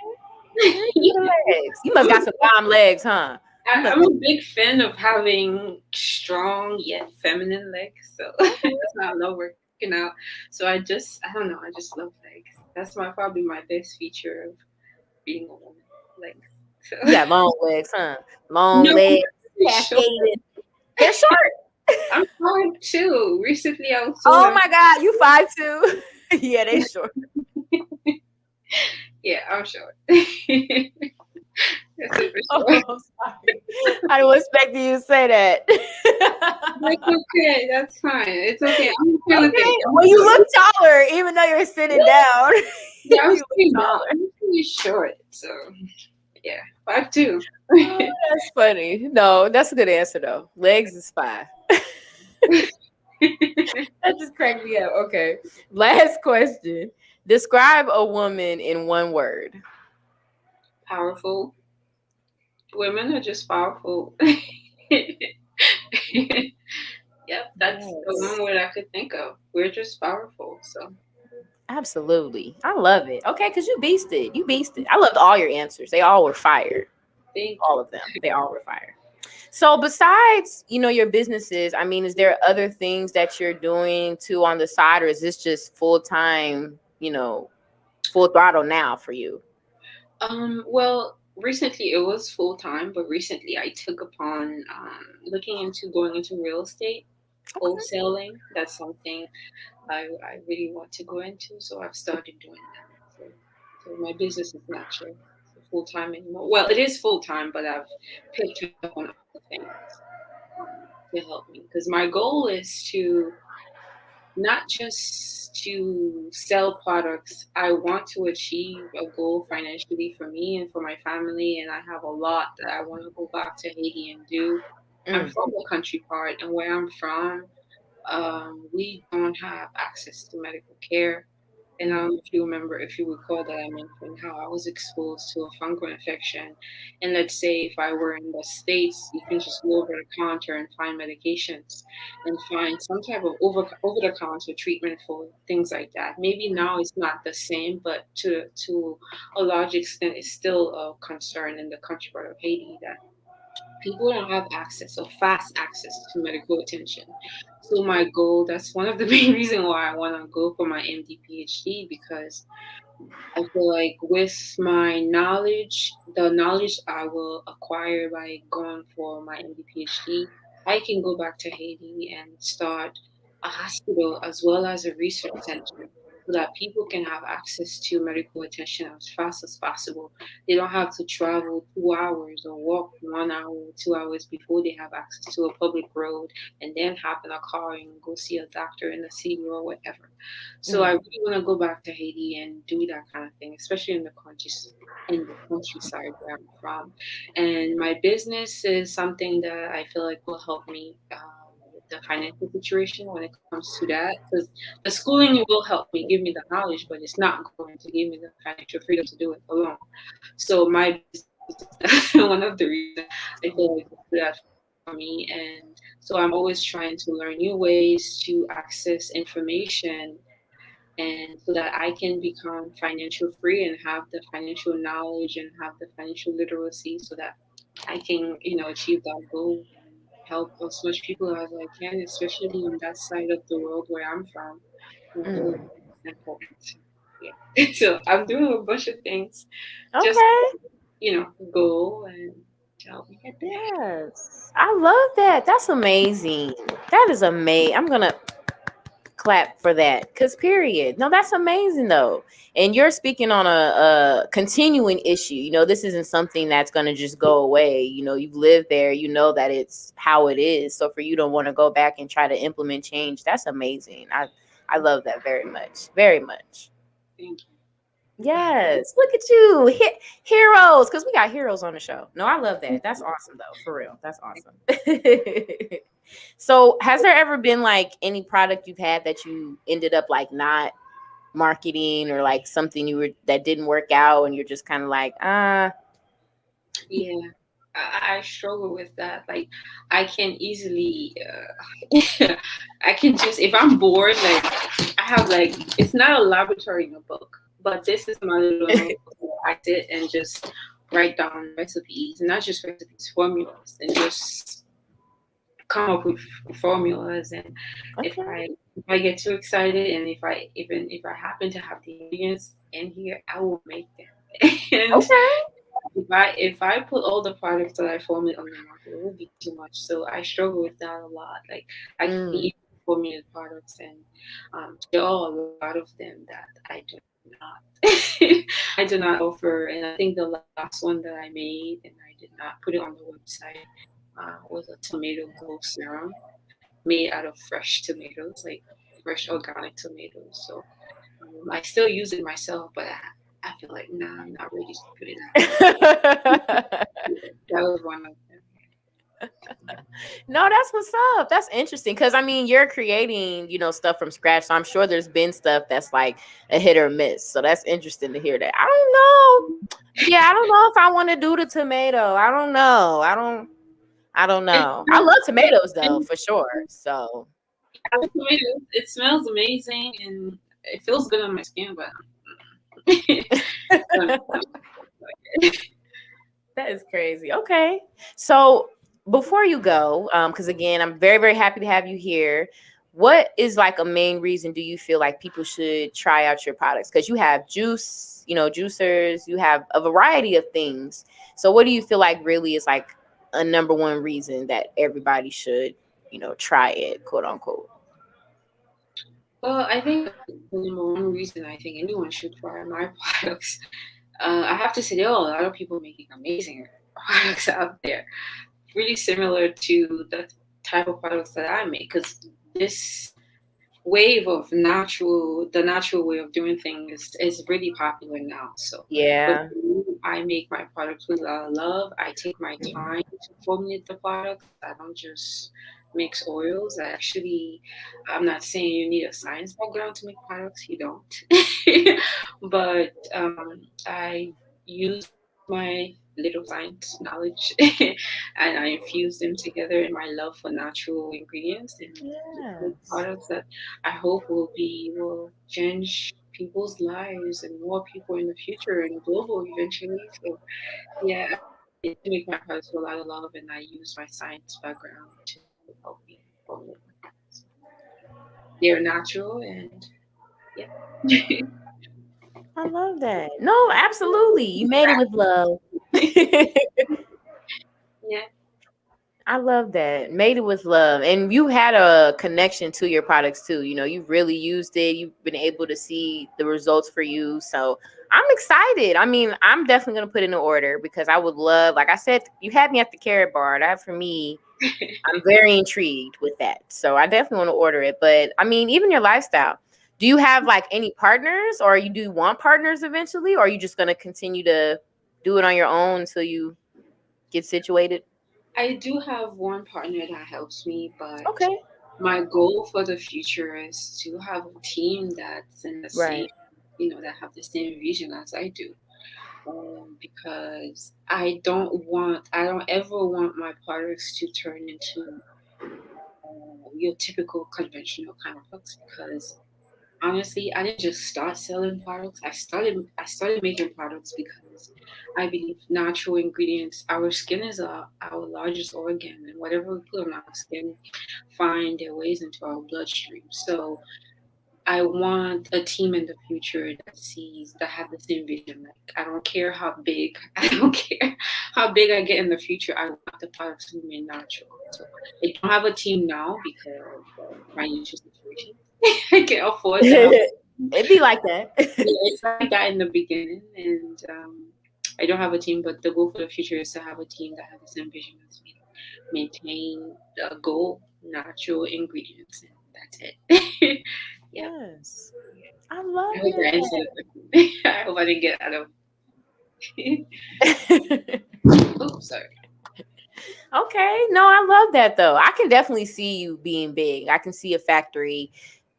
Okay. Legs. You must got some bomb legs, huh? I'm a big fan of having strong yet feminine legs, so that's why I love working out. So I don't know, I just love legs. That's probably my best feature of being a woman, legs. So You got long legs, huh? Long no, legs, it's short. cascaded. They're short. I'm 5'2". Recently, I was told Oh I'm my God, you 5'2"? Yeah, they short. yeah, I'm short. That's it for Oh, sure. I'm sorry. I didn't expect you to say that. That's okay. That's fine. It's okay. I'm okay with it. Okay. Well, you look taller, even though you're sitting down. Yeah, I'm You look pretty not. taller. I'm pretty short. So yeah, 5'2". Oh, that's funny. No, that's a good answer though. Legs is 5. That just cracked me up. Okay. Last question. Describe a woman in one word. Powerful. Women are just powerful. Yep, that's the Yes. one word I could think of. We're just powerful. So Absolutely. I love it. Okay, because you beasted. You beasted. I loved all your answers. They all were fire. thank All you. of them. They all were fire. So besides, your businesses, I mean, is there other things that you're doing too on the side, or is this just full time, full throttle now for you? Well, recently it was full time, but recently I took upon looking into going into real estate, Okay. wholesaling. That's something I really want to go into, so I've started doing that. So my business is not just full time anymore. Well, it is full time, but I've picked up on other things to help me because my goal is to not just to sell products. I want to achieve a goal financially for me and for my family, and I have a lot that I want to go back to Haiti and do. I'm Mm, from the country part, and where I'm from, we don't have access to medical care. And I don't know if you remember, if you recall that I mentioned how I was exposed to a fungal infection. And let's say if I were in the States, you can just go over the counter and find medications and find some type of over the counter treatment for things like that. Maybe now it's not the same, but to a large extent, it's still a concern in the country part of Haiti that people don't have access or fast access to medical attention. So my goal, that's one of the main reason why I want to go for my MD PhD because I feel like with my knowledge, the knowledge I will acquire by going for my MD PhD, I can go back to Haiti and start a hospital as well as a research center so that people can have access to medical attention as fast as possible. They don't have to travel 2 hours or walk 1 hour, 2 hours before they have access to a public road and then hop in a car and go see a doctor in the city or whatever. So I mm, really want to go back to Haiti and do that kind of thing, especially in the countryside where I'm from. And my business is something that I feel like will help me with the financial situation when it comes to that. Because the schooling will help me, give me the knowledge, but it's not going to give me the financial freedom to do it alone. So my business is one of the reasons I feel like it's do that for me. And so I'm always trying to learn new ways to access information and so that I can become financial free and have the financial knowledge and have the financial literacy so that I can, achieve that goal and help as much people as I can, especially in that side of the world where I'm from. I feel like mm. it's important. Yeah. So I'm doing a bunch of things just, Okay. go and help me get there. Yes. I love that. That's amazing. That is amazing. I'm going to clap for that because period. No, that's amazing though. And you're speaking on a continuing issue. This isn't something that's going to just go away. You've lived there, that it's how it is. So for you to want to go back and try to implement change, that's amazing. I love that very much. Very much. Thank Yes, look at you, heroes, because we got heroes on the show. No, I love that. That's awesome, though, for real. That's awesome. So, has there ever been like any product you've had that you ended up like not marketing, or like something you were that didn't work out, and you're just kind of like, ah, you. Yeah. I struggle with that. Like, I can easily, I can just, if I'm bored, like, I have, like, it's not a laboratory notebook, but this is my little notebook where I sit and just write down recipes, not just recipes, formulas, and just come up with formulas. And if okay, I, if I get too excited and if I happen to have the ingredients in here, I will make them. And okay, if I put all the products that I formulate on the market, it would be too much. So I struggle with that a lot. Like I can Mm. eat formulated products, and there are a lot of them that I do not I do not offer. And I think the last one that I made and I did not put it on the website was a tomato glow serum made out of fresh tomatoes, like fresh organic tomatoes. So I still use it myself, but I feel like nah, I'm not ready to put it out there. That was one of them. No, that's what's up. That's interesting because I mean, you're creating, stuff from scratch. So I'm sure there's been stuff that's like a hit or miss. So that's interesting to hear that. I don't know. Yeah, I don't know if I want to do the tomato. I don't know. I don't It know. I smells, love tomatoes though, and for sure. So I like tomatoes. It smells amazing and it feels good on my skin, but I don't know. that is crazy. Okay. So before you go, because again, I'm very, very happy to have you here. What is like a main reason do you feel like people should try out your products? Because you have juice, juicers, you have a variety of things. So what do you feel like really is like a number one reason that everybody should, try it, quote unquote? Well, I think the number one reason I think anyone should try my products, I have to say there are a lot of people making amazing products out there, really similar to the type of products that I make. Because this wave of the natural way of doing things is really popular now. So, but Yeah. I make my products with a lot of love. I take my time to formulate the products. I don't just mix oils. I'm not saying you need a science background to make products. You don't. But I use my little science knowledge and I infuse them together in my love for natural ingredients and make Yes. products that I hope will change people's lives and more people in the future and global eventually. So yeah, I do make my products with a lot of love and I use my science background to help me formulate my products. They're natural and yeah. I love that. No, absolutely. You made it with love. Yeah. I love that. Made it with love. And you had a connection to your products too. You've really used it. You've been able to see the results for you. So I'm excited. I mean, I'm definitely going to put in an order because I would love, like I said, you had me at the carrot bar. That for me, I'm very intrigued with that. So I definitely want to order it. But I mean, even your lifestyle. Do you have like any partners or you do want partners eventually? Or are you just going to continue to do it on your own until you get situated? I do have one partner that helps me, but Okay. my goal for the future is to have a team that's in the same, Right. that have the same vision as I do. Because I don't ever want my products to turn into your typical conventional kind of products. Because honestly, I didn't just start selling products. I started making products because I believe natural ingredients. Our skin is our largest organ, and whatever we put on our skin find their ways into our bloodstream. So I want a team in the future that have the same vision. Like I don't care how big, I don't care how big I get in the future. I want the products to remain natural. So I don't have a team now because of financial situation. I can't afford to have. It'd be like that. Yeah, it's like that in the beginning, and I don't have a team. But the goal for the future is to have a team that has the same vision as me. Maintain the goal, natural ingredients, and that's it. Yeah. Yes. I love I hope I answered that. the question. I hope I didn't get out of. Oh, sorry. Okay. No, I love that though. I can definitely see you being big. I can see a factory,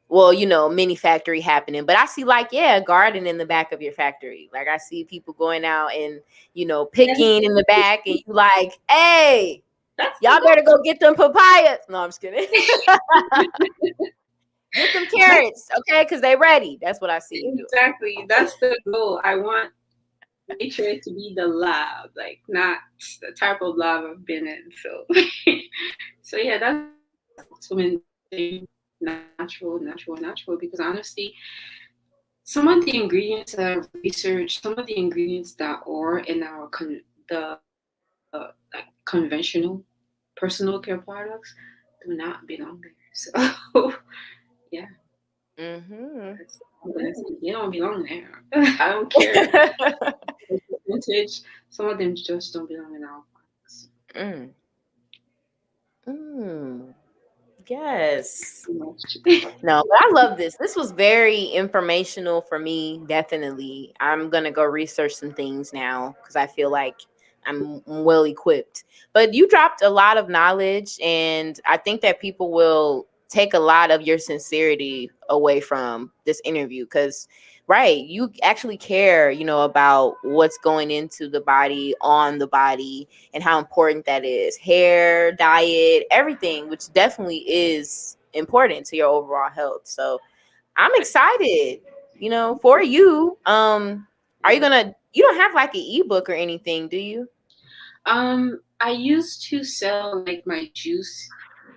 well, mini factory happening. But I see like, yeah, a garden in the back of your factory. Like I see people going out and, That's, picking in the back and you like, hey, that's the y'all goal. better go get them papayas. No, I'm just kidding. Get them That's carrots, okay? Because they ready. That's what I see you doing. exactly. That's the goal. I want nature to be the lab, like not the type of lab I've been in. So, so yeah, that's swimming natural. Because honestly, some of the ingredients that I've researched, some of the ingredients that are in our like conventional personal care products do not belong there. So yeah, Mm-hmm. that's I'm gonna say you don't belong there. I don't care the percentage. Some of them just don't belong in our products. Mm. Mm. Yes. Too much. No, but I love this. This was very informational for me, definitely. I'm going to go research some things now because I feel like I'm well equipped. But you dropped a lot of knowledge, and I think that people will take a lot of your sincerity away from this interview because, right, you actually care, about what's going into the body, on the body, and how important that is. Hair, diet, everything, which definitely is important to your overall health. So I'm excited, for you. Are you Yeah. gonna you don't have like an ebook or anything, do you? I used to sell like my juice,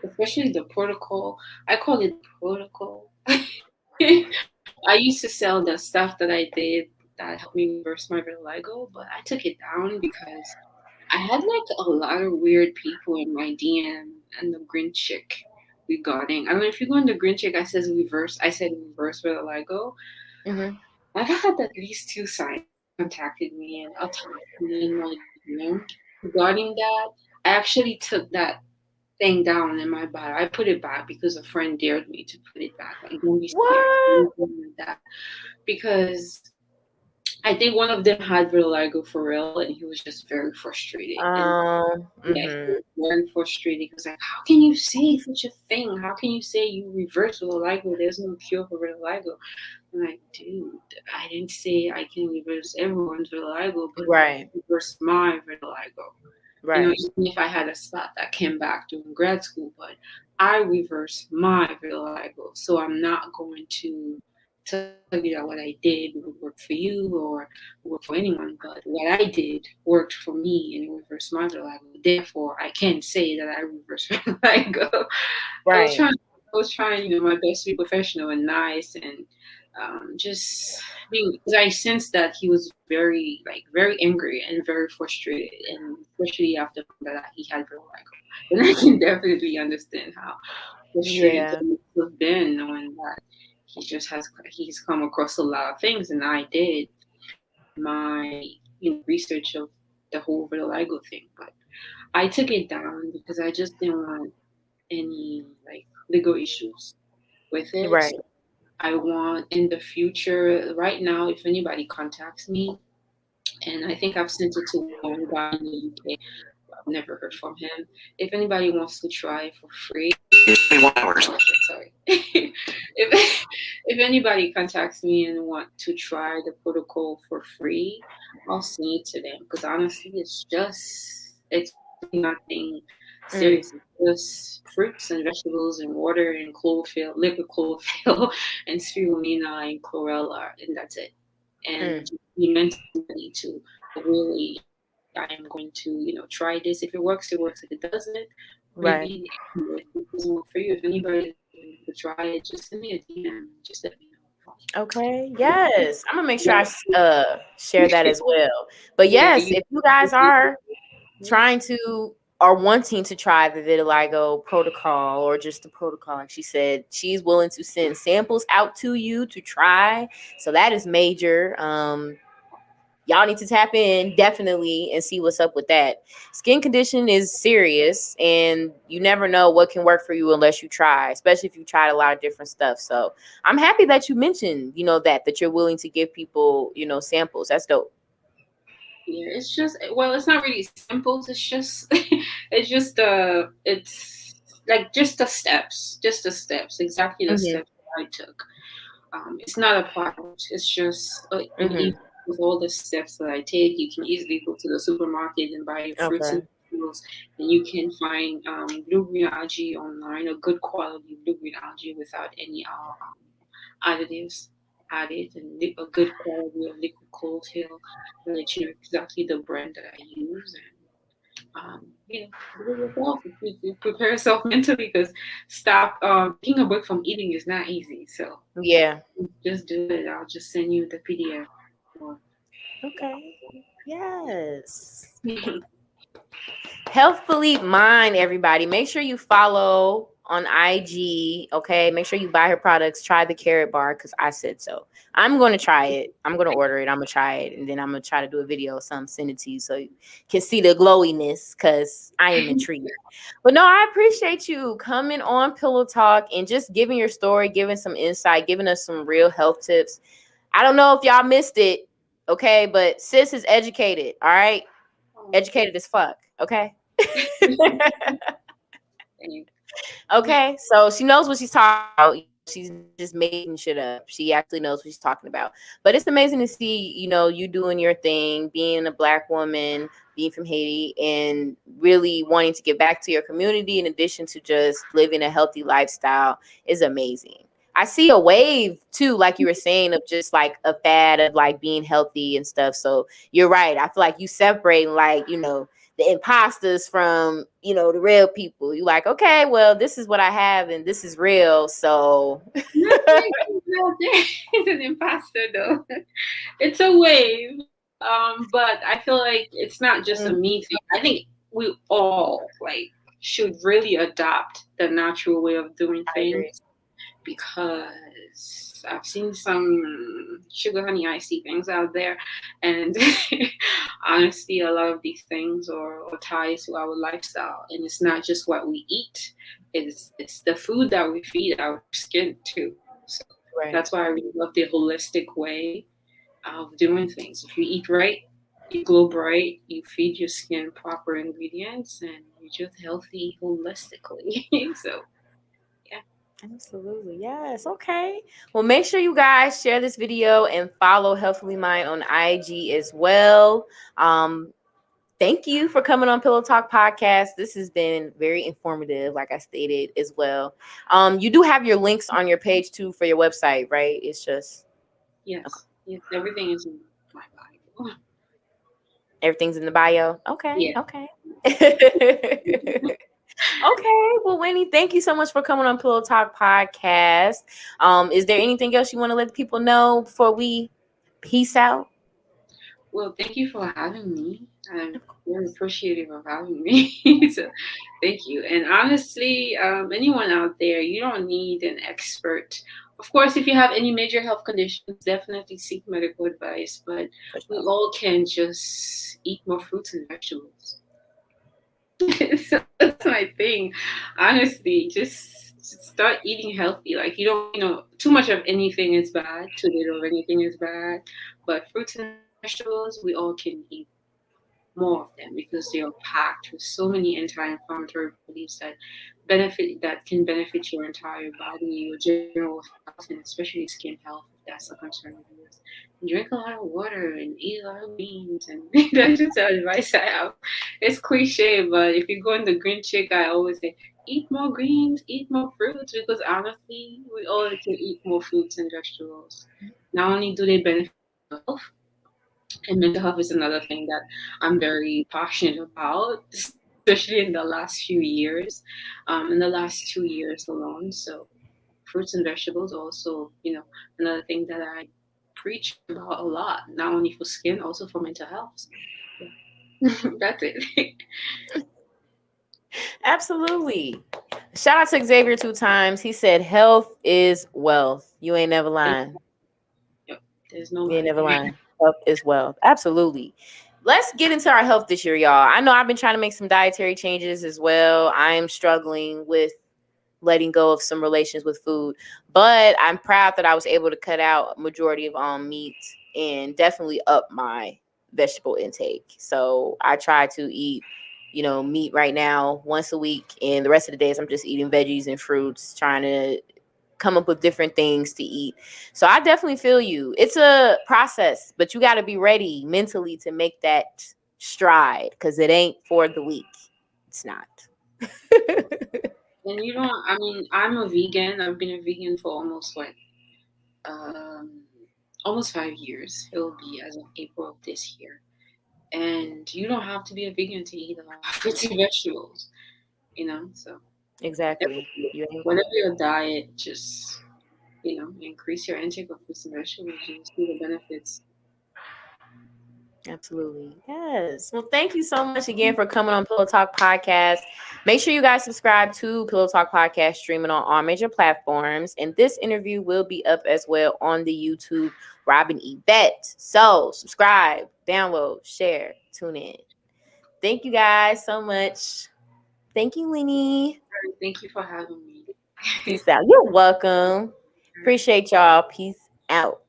especially the protocol. I call it protocol. I used to sell the stuff that I did that helped me reverse my vitiligo, but I took it down because I had like a lot of weird people in my DM and the green chick regarding. I don't know if you go on the green chick. I said reverse vitiligo. Mm-hmm. I've had at least two scientists contacted me and attacked me in my DM regarding that. I actually took that thing down in my bio. I put it back because a friend dared me to put it back. Like, don't be scared. What? Don't do that. Because I think one of them had vitiligo for real, and he was just very frustrated. And yeah, he Mm-hmm. was very frustrated. He was like, "How can you say such a thing? How can you say you reverse vitiligo? There's no cure for vitiligo." I'm like, dude, I didn't say I can reverse everyone's vitiligo, but Right. reverse my vitiligo. Right. Even if I had a spot that came back during grad school, but I reversed my vitiligo. So I'm not going to tell you that what I did would work for you or work for anyone, but what I did worked for me and it reversed my vitiligo. Therefore, I can say that I reversed vitiligo. I was Right. trying, I was trying, my best to be professional and nice and just being, because I sensed that he was very, like, very angry and very frustrated, and especially after that he had vitiligo. And I can definitely understand how frustrated Yeah. he must have been knowing that he's come across a lot of things, and I did my research of the whole vitiligo thing, but I took it down because I just didn't want any like legal issues with it. Right. So I want in the future, right now, if anybody contacts me, and I think I've sent it to one guy in the UK, I've never heard from him. If anybody wants to try it for free, sorry. If anybody contacts me and want to try the protocol for free, I'll send it to them because honestly, it's really nothing Mm. serious. It's just fruits and vegetables and water and chlorophyll, liquid chlorophyll, and spirulina and chlorella, and that's it. And Mm. be mentally ready to really, I am going to, try this. If it works, it works. If it doesn't, Right. maybe it doesn't work for you. If anybody is willing to try it, just send me a DM. Just let me know. Okay. Yes. I'm gonna make sure Yeah, I share that as well. But yeah, yes, if you guys are trying to or wanting to try the vitiligo protocol or just the protocol, like she said, she's willing to send samples out to you to try. So that is major. Y'all need to tap in definitely and see what's up with that. Skin condition is serious, and you never know what can work for you unless you try, especially if you tried a lot of different stuff. So I'm happy that you mentioned, that you're willing to give people, samples. That's dope. yeah. It's just, well, it's not really samples. It's just, it's like just the steps, exactly the Hmm. steps that I took. It's not a product. It's just an Hmm. with all the steps that I take. You can easily go to the supermarket and buy your fruits and Okay. vegetables, and you can find blue green algae online, a good quality blue green algae without any additives added, and a good quality of liquid chlorophyll. I'll let you know exactly the brand that I use, and do it yourself. You prepare yourself mentally because stop taking a break from eating is not easy. So Yeah. just do it. I'll just send you the PDF. Or, Okay. Yes. Healthfully Mine, everybody. Make sure you follow on IG. Okay. Make sure you buy her products. Try the carrot bar because I said so. I'm going to try it. I'm going to order it. I'm going to try it. And then I'm going to try to do a video or something, send it to you so you can see the glowiness because I am intrigued. But no, I appreciate you coming on Pillow Talk and just giving your story, giving some insight, giving us some real health tips. I don't know if y'all missed it. Okay. But sis is educated. All right. Oh, Educated as fuck. Okay. thank Okay, so she knows what she's talking about. She's not just making shit up. She actually knows what she's talking about. But it's amazing to see, you doing your thing, being a Black woman, being from Haiti, and really wanting to give back to your community in addition to just living a healthy lifestyle is amazing. I see a wave too, like you were saying, of just like a fad of like being healthy and stuff. So you're right. I feel like you separate like, the imposters from the real people. You like, okay, well, this is what I have and this is real, so Nothing out there is an imposter though. It's a wave. But I feel like it's not just a me thing. I think we all like should really adopt the natural way of doing I things agree. because I've seen some sugar honey icy things out there, and honestly, a lot of these things are tied to our lifestyle, and it's not just what we eat; it's the food that we feed our skin too. So Right. that's why I really love the holistic way of doing things. If you eat right, you glow bright, you feed your skin proper ingredients, and you're just healthy holistically. So yeah. Absolutely. Yes. Okay. Well, make sure you guys share this video and follow Healthfully Mind on IG as well. Thank you for coming on Pillow Talk Podcast. This has been very informative, like I stated as well. You do have your links on your page too for your website, right? It's just okay. Yes, yes, everything is in my Bible. Everything's in the bio. Okay. Yeah. Okay. Okay. Well, Winnie, thank you so much for coming on Pillow Talk Podcast. Is there anything else you want to let people know before we peace out? Well, thank you for having me. I'm very appreciative of having me. So, thank you. And honestly, anyone out there, you don't need an expert. Of course, if you have any major health conditions, definitely seek medical advice. But For we sure. all can just eat more fruits and vegetables. So that's my thing. Honestly, just start eating healthy. Like too much of anything is bad. Too little of anything is bad. But fruits and vegetables, we all can eat more of them because they are packed with so many anti-inflammatory properties that can benefit your entire body, your general health, and especially skin health if that's a concern of yours. And drink a lot of water and eat a lot of beans, and that's just the advice I have. It's cliche, but if you go in the green chick, I always say eat more greens, eat more fruits, because honestly, we all can eat more fruits and vegetables. Not only do they benefit mental health, and mental health is another thing that I'm very passionate about, especially in the last few years, in the last 2 years alone. So fruits and vegetables also, another thing that I preach about a lot, not only for skin, also for mental health. So, yeah, that's it. Absolutely. Shout out to Xavier 2 times. He said, "Health is wealth." You ain't never And, lying. yep, there's no You ain't lie never there. lying. Health is wealth. Absolutely. Let's get into our health this year, y'all. I know I've been trying to make some dietary changes as well. I am struggling with letting go of some relations with food, but I'm proud that I was able to cut out a majority of meat and definitely up my vegetable intake. So I try to eat, meat right now once a week, and the rest of the days I'm just eating veggies and fruits, trying to come up with different things to eat. So I definitely feel you. It's a process, but you got to be ready mentally to make that stride because it ain't for the weak. It's not. And I mean, I'm a vegan. I've been a vegan for um, almost 5 years. It will be as of April of this year. And you don't have to be a vegan to eat a lot of fruits and vegetables, So Exactly. You ain't. whatever your diet, just increase your intake of fruits and vegetables. You'll see the benefits. Absolutely. Yes. Well, thank you so much again for coming on Pillow Talk Podcast. Make sure you guys subscribe to Pillow Talk Podcast, streaming on all major platforms. And this interview will be up as well on the YouTube Robin Yvette. So subscribe, download, share, tune in. Thank you guys so much. Thank you, Winnie. Thank you for having me. Peace out. You're welcome. Appreciate y'all. Peace out.